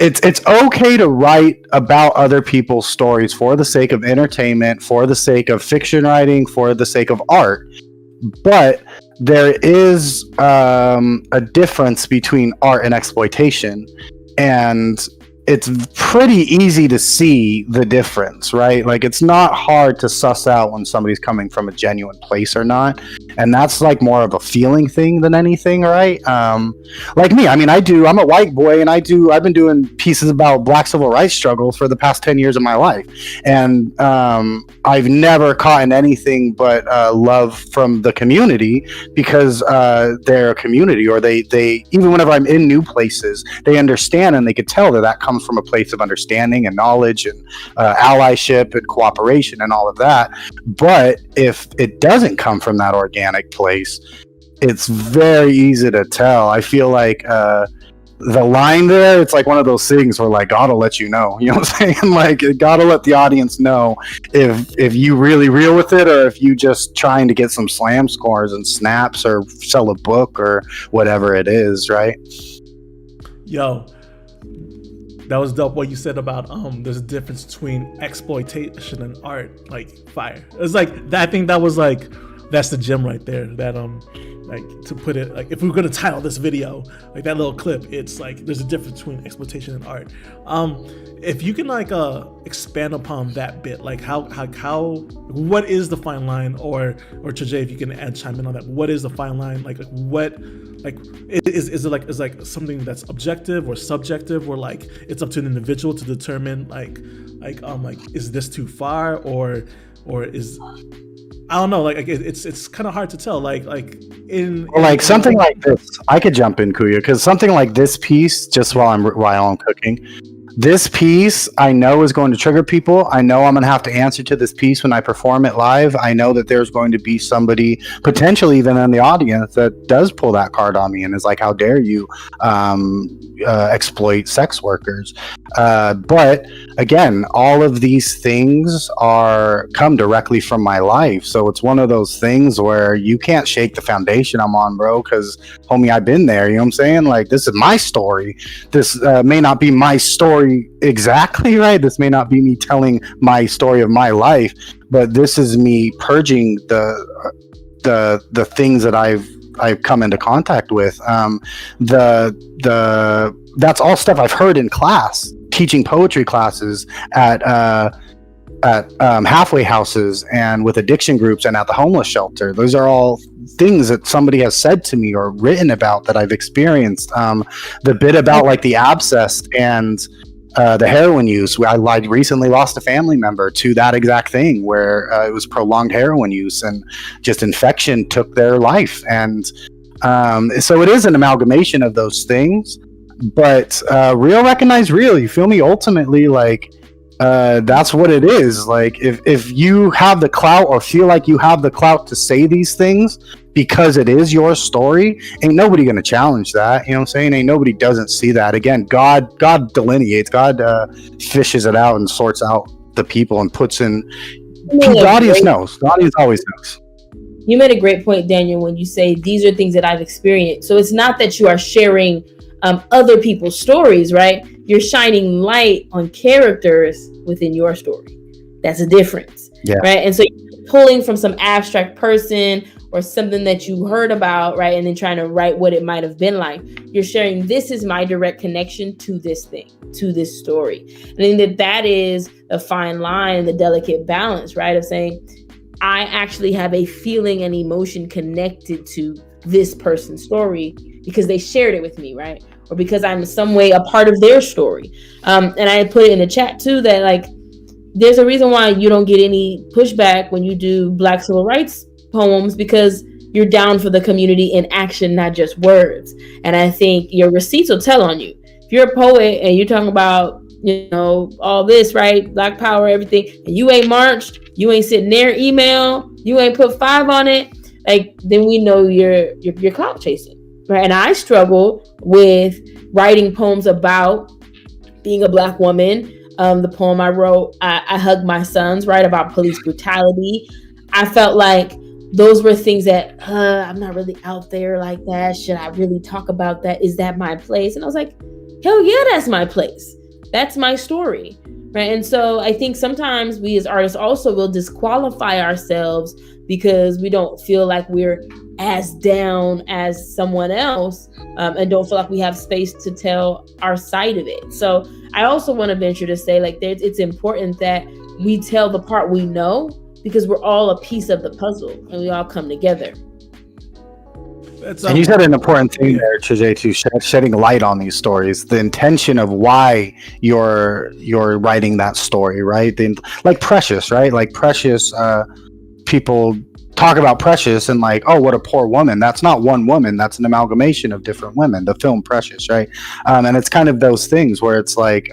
it's okay to write about other people's stories for the sake of entertainment, for the sake of fiction writing, for the sake of art. But there is a difference between art and exploitation, and it's pretty easy to see the difference, right? Like, it's not hard to suss out when somebody's coming from a genuine place or not. And that's like more of a feeling thing than anything, right? Like me, I mean, I'm a white boy, and I've been doing pieces about Black civil rights struggle for the past 10 years of my life. And I've never caught in anything but love from the community, because they're a community, or they even whenever I'm in new places, they understand, and they could tell that comes from a place of understanding and knowledge and allyship and cooperation and all of that. But if it doesn't come from that organic place, it's very easy to tell. I feel like the line there, it's like one of those things where like God will let you know. You know what I'm saying? Like, God will let the audience know if you really real with it, or if you just trying to get some slam scores and snaps or sell a book or whatever it is, right? Yo, that was dope what you said about there's a difference between exploitation and art. Like, fire. It's like that. I think that was like, that's the gem right there. That like, to put it, like, if we were gonna title this video like that little clip, it's like there's a difference between exploitation and art. If you can like expand upon that bit, like how what is the fine line, or Treesje, if you can chime in on that, what is the fine line? Like what, like is it like something that's objective or subjective, or like it's up to an individual to determine like is this too far, or is, I don't know, like it's kind of hard to tell, like something like this. I could jump in, Kuya, because something like this piece, just while I'm cooking, this piece I know is going to trigger people. I know I'm going to have to answer to this piece when I perform it live. I know that there's going to be somebody, potentially even in the audience, that does pull that card on me and is like, how dare you exploit sex workers. But again, all of these things come directly from my life. So it's one of those things where you can't shake the foundation I'm on, bro, because homie, I've been there. You know what I'm saying? Like, this is my story. This may not be my story exactly, right? This may not be me telling my story of my life, but this is me purging the things that I've come into contact with. That's all stuff I've heard in class, teaching poetry classes at halfway houses and with addiction groups and at the homeless shelter. Those are all things that somebody has said to me or written about that I've experienced. The bit about like the abscess and the heroin use. I recently lost a family member to that exact thing, where it was prolonged heroin use and just infection took their life. And so it is an amalgamation of those things, but real recognize real, you feel me? Ultimately, like, that's what it is. Like, if you have the clout or feel like you have the clout to say these things because it is your story, ain't nobody gonna challenge that. You know what I'm saying? Ain't nobody doesn't see that. Again, God delineates, God fishes it out and sorts out the people and puts in. The audience knows. The audience always knows. You made a great point, Daniel, when you say these are things that I've experienced. So it's not that you are sharing other people's stories, right? You're shining light on characters within your story. That's a difference, right? And so you're pulling from some abstract person or something that you heard about, right? And then trying to write what it might have been like. You're sharing, this is my direct connection to this thing, to this story. I think that is the fine line, the delicate balance, right? Of saying, I actually have a feeling and emotion connected to this person's story, because they shared it with me, right? Or because I'm in some way a part of their story. And I put it in the chat too that like there's a reason why you don't get any pushback when you do Black civil rights poems, because you're down for the community in action, not just words. And I think your receipts will tell on you. If you're a poet and you're talking about, you know, all this, right? Black power, everything, and you ain't marched, you ain't sitting there email, you ain't put 5 on it, like, then we know you're clout chasing, right? And I struggle with writing poems about being a Black woman. The poem I wrote, I Hug My Sons, right, about police brutality. I felt like those were things that I'm not really out there like that. Should I really talk about that? Is that my place? And I was like, hell yeah, that's my place. That's my story, right? And so I think sometimes we as artists also will disqualify ourselves because we don't feel like we're as down as someone else, and don't feel like we have space to tell our side of it. So I also want to venture to say, like, it's important that we tell the part we know, because we're all a piece of the puzzle and we all come together. And you said an important thing there, Treesje, too, shedding light on these stories, the intention of why you're writing that story, right? Like Precious, right? Like Precious, people talk about Precious and like, oh, what a poor woman. That's not one woman. That's an amalgamation of different women, the film Precious, right? And it's kind of those things where it's like,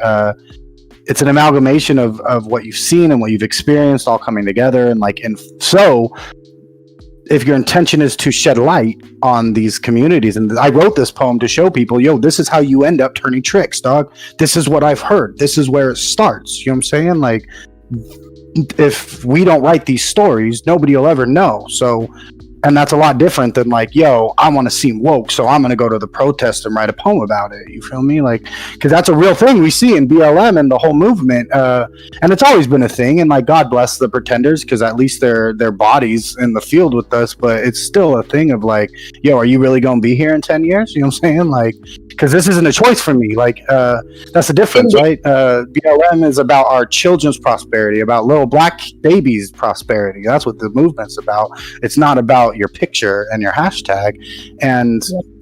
it's an amalgamation of what you've seen and what you've experienced all coming together. And so if your intention is to shed light on these communities, and I wrote this poem to show people, yo, this is how you end up turning tricks, dog. This is what I've heard. This is where it starts. You know what I'm saying? Like, if we don't write these stories, nobody will ever know. So, and that's a lot different than like, yo, I want to seem woke, so I'm going to go to the protest and write a poem about it. You feel me? Like, because that's a real thing we see in BLM and the whole movement. And it's always been a thing. And like, God bless the pretenders, because at least their bodies in the field with us. But it's still a thing of like, yo, are you really going to be here in 10 years? You know what I'm saying? Like, because this isn't a choice for me. Like, that's the difference, right? BLM is about our children's prosperity, about little Black babies' prosperity. That's what the movement's about. It's not about your picture and your hashtag. And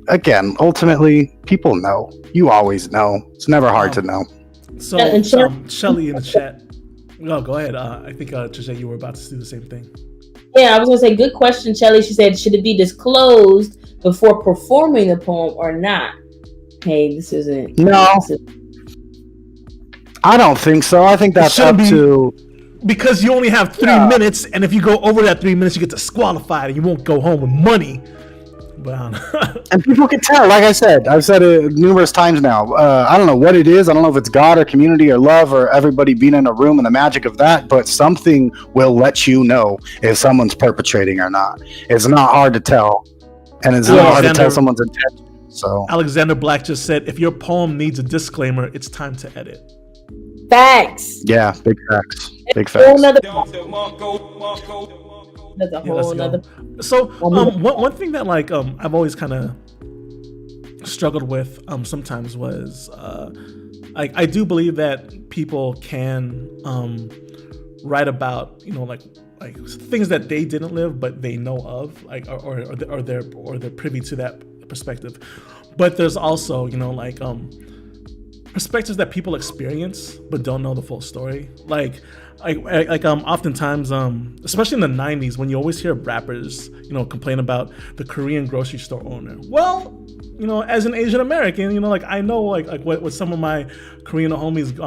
again, ultimately, people know. You always know. It's never hard to know. So, Shelly in the chat. No, go ahead. I think, Treesje, you were about to do the same thing. Yeah, I was going to say, good question, Shelly. She said, should it be disclosed before performing the poem or not? Hey, this isn't. No. I don't think so. I think that's up to. Because you only have 3 minutes, and if you go over that 3 minutes, you get disqualified, and you won't go home with money. But I don't know. And people can tell. Like I said, I've said it numerous times now. I don't know what it is. I don't know if it's God or community or love or everybody being in a room and the magic of that. But something will let you know if someone's perpetrating or not. It's not hard to tell, and it's not hard to tell someone's intention. So Alexander Black just said, if your poem needs a disclaimer, it's time to edit. Facts. Yeah, big facts. Big facts. That's a whole nother. So one thing that like I've always kind of struggled with sometimes was I do believe that people can write about, you know, like things that they didn't live but they know of, like or they're privy to that perspective. But there's also, you know, like perspectives that people experience but don't know the full story. Like oftentimes, especially in the 90s, when you always hear rappers, you know, complain about the Korean grocery store owner. Well, you know, as an Asian American, you know, like I know like what some of my Korean homies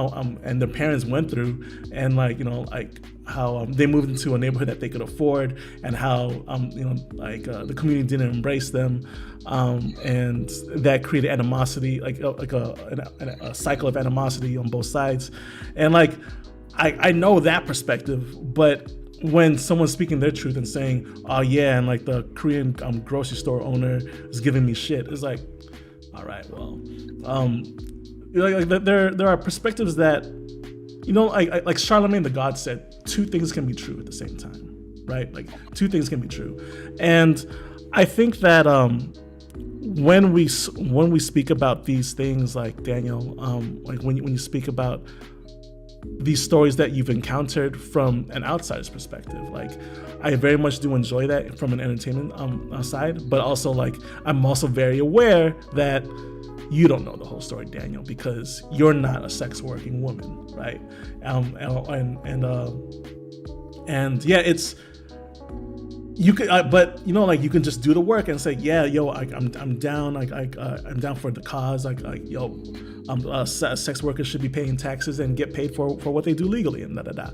and their parents went through, and like, you know, like how they moved into a neighborhood that they could afford, and how you know, like the community didn't embrace them, and that created animosity, like a cycle of animosity on both sides. And like I know that perspective, but when someone's speaking their truth and saying, oh yeah, and like the Korean grocery store owner is giving me shit, it's like, all right, well, like there are perspectives that, you know, like Charlemagne the God said, 2 things can be true at the same time, right? Like 2 things can be true. And I think that when we speak about these things, like Daniel, like when you speak about these stories that you've encountered from an outsider's perspective. Like, I very much do enjoy that from an entertainment side, but also like I'm also very aware that you don't know the whole story, Daniel, because you're not a sex working woman, right? And yeah, it's you could, but you know, like you can just do the work and say, yeah, yo, I'm down, I'm down for the cause, sex workers should be paying taxes and get paid for what they do legally and da.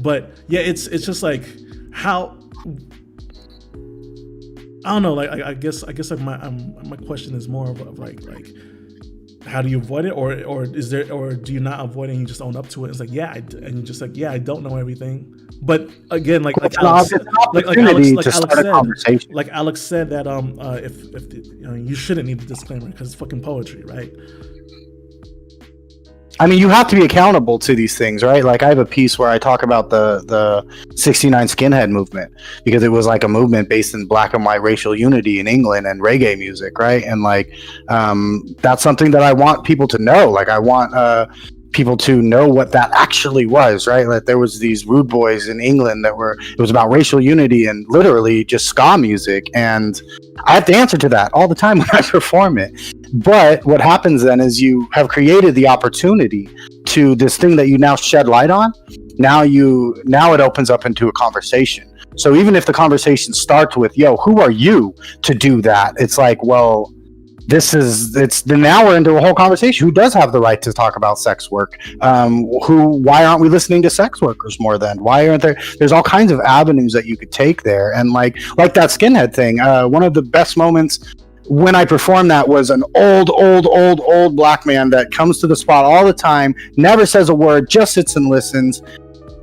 But yeah, it's just like how, I don't know, like I guess like my question is more of like how do you avoid it, or do you not avoid it and you just own up to it? It's like, yeah, and you just like, yeah, I don't know everything. But again, like Alex said, that if you shouldn't need the disclaimer because it's fucking poetry, right? I mean, you have to be accountable to these things, right? Like, I have a piece where I talk about the 69 skinhead movement, because it was like a movement based in black and white racial unity in England and reggae music, right? And like, that's something that I want people to know. Like, I want people to know what that actually was, right? Like, there was these rude boys in England it was about racial unity and literally just ska music. And I have to answer to that all the time when I perform it. But what happens then is you have created the opportunity to this thing that you now shed light on. Now it opens up into a conversation. So even if the conversation starts with, yo, who are you to do that? It's like, well, now we're into a whole conversation. Who does have the right to talk about sex work? Why aren't we listening to sex workers more then? Why aren't there's all kinds of avenues that you could take there. And like that skinhead thing, one of the best moments when I performed that was an old black man that comes to the spot all the time, never says a word, just sits and listens.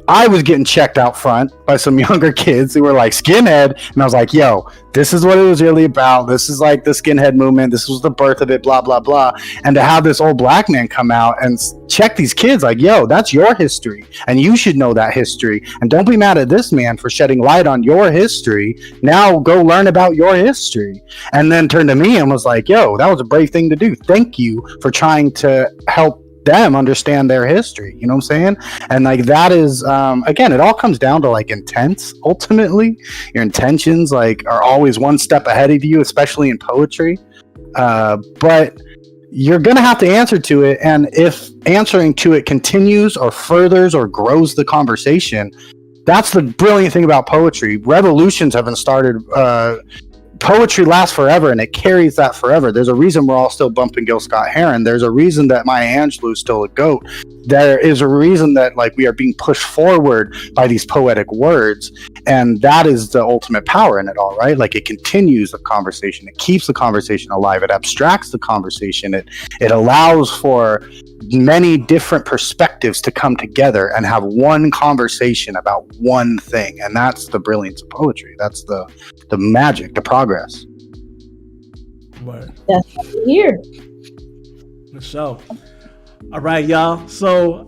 I was getting checked out front by some younger kids who were like, skinhead. And I was like, yo, this is what it was really about. This is like the skinhead movement. This was the birth of it, blah, blah, blah. And to have this old black man come out and check these kids like, yo, that's your history. And you should know that history. And don't be mad at this man for shedding light on your history. Now go learn about your history. And then turned to me and was like, yo, that was a brave thing to do. Thank you for trying to help them understand their history. You know what I'm saying? And like, that is again, it all comes down to like intents. Ultimately, your intentions like are always one step ahead of you, especially in poetry, but you're gonna have to answer to it. And if answering to it continues or furthers or grows the conversation, that's the brilliant thing about poetry. Revolutions haven't started. Poetry lasts forever, and it carries that forever. There's a reason we're all still bumping Gil Scott-Heron. There's a reason that Maya Angelou is still a goat. There is a reason that like we are being pushed forward by these poetic words, and that is the ultimate power in it all, right? Like, it continues the conversation, it keeps the conversation alive, it abstracts the conversation, it allows for many different perspectives to come together and have one conversation about one thing. And that's the brilliance of poetry. That's the magic, the progress. Right. That's here. The show. All right, y'all. So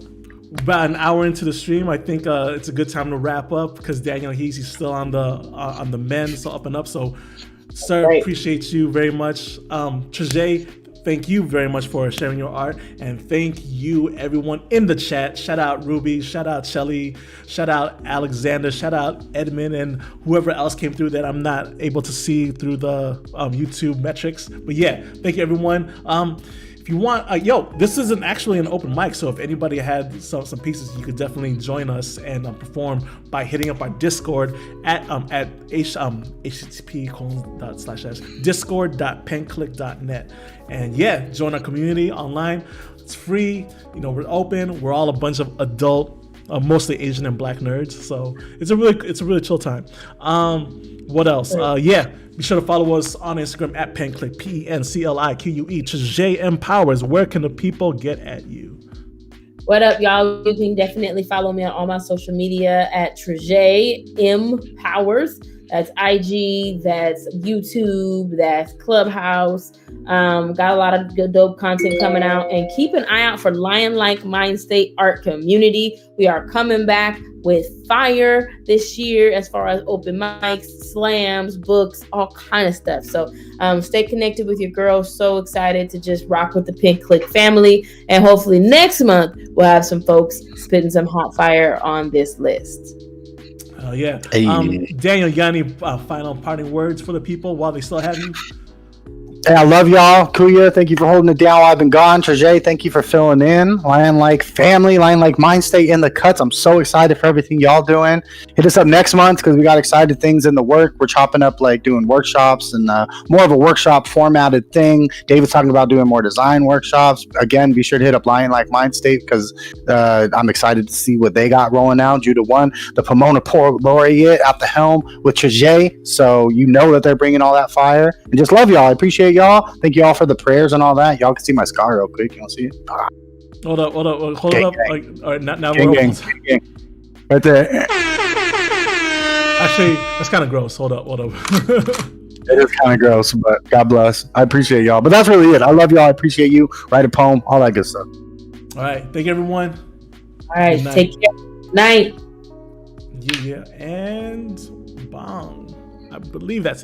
about an hour into the stream, I think it's a good time to wrap up because Daniel Hees is still on the mend, so up and up. So, sir, Right. Appreciate you very much. Treesje, thank you very much for sharing your art, and thank you everyone in the chat. Shout out Ruby, shout out Shelly, shout out Alexander, shout out Edmund, and whoever else came through that I'm not able to see through the YouTube metrics. But yeah, thank you everyone. If you want, this isn't actually an open mic, so if anybody had some pieces, you could definitely join us and perform by hitting up our Discord at http://discord.penclick.net. And yeah, join our community online. It's free. We're open. We're all a bunch of adult, mostly Asian and Black nerds. So it's a really chill time. What else? Be sure to follow us on Instagram at Penclique, PENCLIQUE. Treesje M Powers. Where can the people get at you? What up, y'all? You can definitely follow me on all my social media at Treesje M Powers. That's IG, that's YouTube, that's Clubhouse. Got a lot of good dope content coming out, and keep an eye out for Lion Like Mind State Art Community. We are coming back with fire this year as far as open mics, slams, books, all kind of stuff. So stay connected with your girls. So excited to just rock with the Pink Clique family, and hopefully next month we'll have some folks spitting some hot fire on this list. Oh yeah. Hey. Daniel, you got any final parting words for the people while they still have you? Hey, I love y'all. Kuya, thank you for holding it down while I've been gone. Treesje, thank you for filling in. Lion Like family, Lion Like Mind State in the cuts. I'm so excited for everything y'all doing. Hit us up next month because we got excited things in the work. We're chopping up like doing workshops and more of a workshop formatted thing. David's talking about doing more design workshops. Again, be sure to hit up Lion Like Mind State because I'm excited to see what they got rolling out. Judah 1, the Pomona Laureate at the helm with Treesje. So you know that they're bringing all that fire. And just love y'all. I appreciate y'all. Thank you all for the prayers and all that. Y'all can see my scar real quick. You want to see it? Hold up. Gang, All right, now we're gang. Right there. Actually, that's kind of gross. Hold up. It is kind of gross, but God bless. I appreciate y'all. But that's really it. I love y'all. I appreciate you. Write a poem, all that good stuff. All right. Thank you, everyone. All right, take care. Night. Yeah. And bong. I believe that's it.